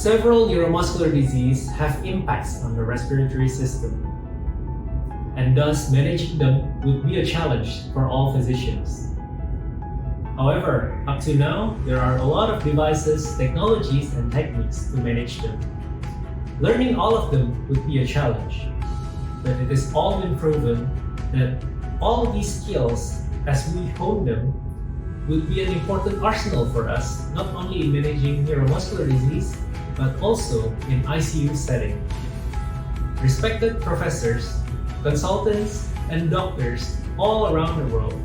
Several neuromuscular diseases have impacts on the respiratory system, and thus managing them would be a challenge for all physicians. However, up to now, there are a lot of devices, technologies, and techniques to manage them. Learning all of them would be a challenge, but it has all been proven that all these skills, as we hone them, would be an important arsenal for us, not only in managing neuromuscular disease, but also in ICU setting. Respected professors, consultants, and doctors all around the world.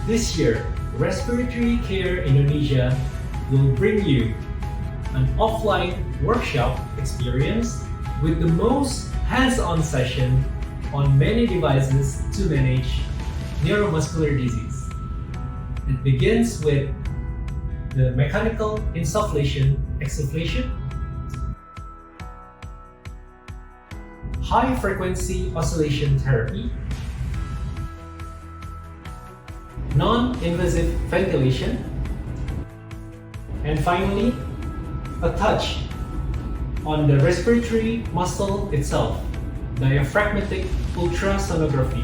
This year, Respiratory Care Indonesia will bring you an offline workshop experience with the most hands-on session on many devices to manage neuromuscular disease. It begins with the mechanical insufflation, exsufflation, high-frequency oscillation therapy, non-invasive ventilation, and finally, a touch on the respiratory muscle itself, diaphragmatic ultrasonography.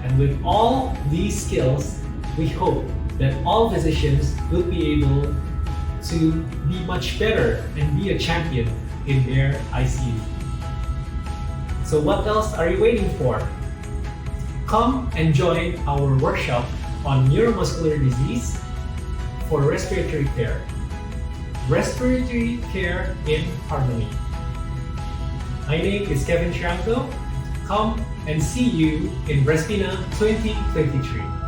And with all these skills, we hope that all physicians will be able to be much better and be a champion in their ICU. So what else are you waiting for? Come and join our workshop on neuromuscular disease for respiratory care. Respiratory Care in Harmony. My name is Kevin Chirango. Come and see you in Respina 2023.